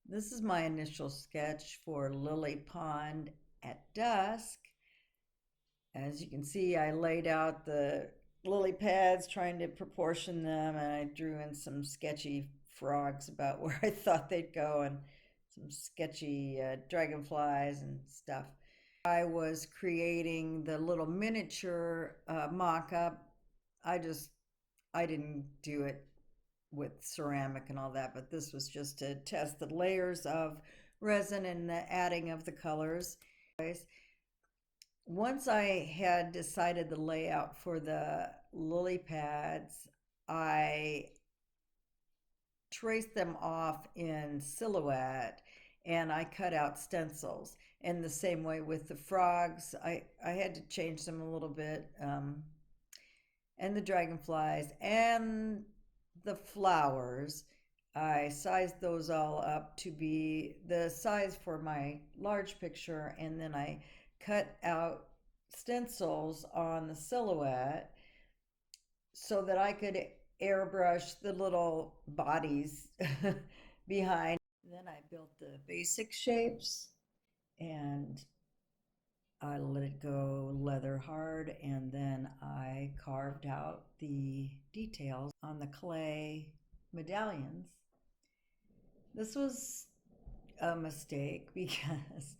This is my initial sketch for Lily Pond at Dusk. As you can see, I laid out the lily pads, trying to proportion them, and I drew in some sketchy frogs about where I thought they'd go, and some sketchy dragonflies and stuff. I was creating the little miniature mock-up. I didn't do it with ceramic and all that, but this was just to test the layers of resin and the adding of the colors. Once I had decided the layout for the lily pads, I traced them off in silhouette and I cut out stencils. And the same way with the frogs, I had to change them a little bit. And the dragonflies and the flowers, I sized those all up to be the size for my large picture, and then I cut out stencils on the silhouette so that I could airbrush the little bodies behind. Then I built the basic shapes and I let it go leather hard, and then I carved out the details on the clay medallions. This was a mistake because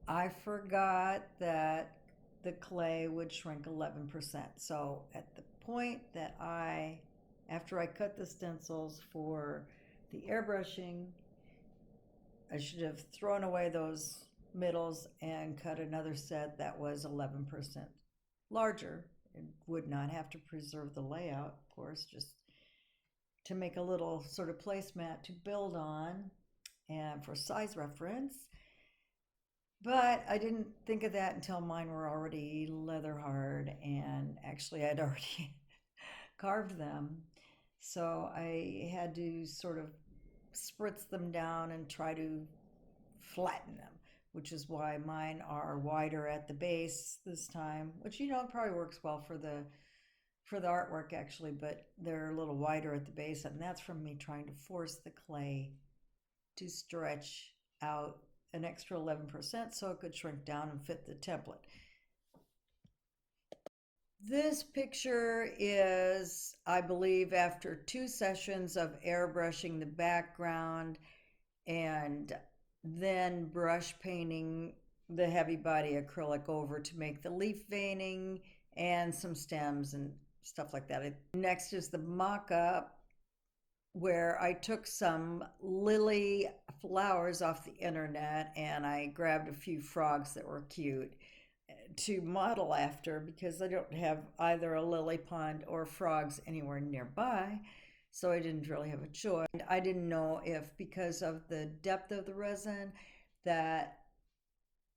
I forgot that the clay would shrink 11%. So at the point that after I cut the stencils for the airbrushing, I should have thrown away those middles and cut another set that was 11% larger. It would not have to preserve the layout, of course, just to make a little sort of placemat to build on and for size reference. But I didn't think of that until mine were already leather hard, and actually I'd already carved them. So I had to sort of spritz them down and try to flatten them, which is why mine are wider at the base this time, which probably works well for the artwork actually, but they're a little wider at the base, and that's from me trying to force the clay to stretch out an extra 11% so it could shrink down and fit the template. This picture is, I believe, after 2 sessions of airbrushing the background and then brush painting the heavy body acrylic over to make the leaf veining and some stems and stuff like that. Next is the mock-up, where I took some lily flowers off the internet and I grabbed a few frogs that were cute to model after, because I don't have either a lily pond or frogs anywhere nearby. So I didn't really have a choice. And I didn't know if, because of the depth of the resin, that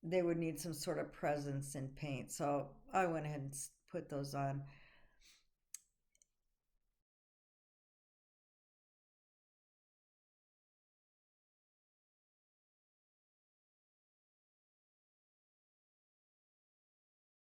they would need some sort of presence in paint. So I went ahead and put those on.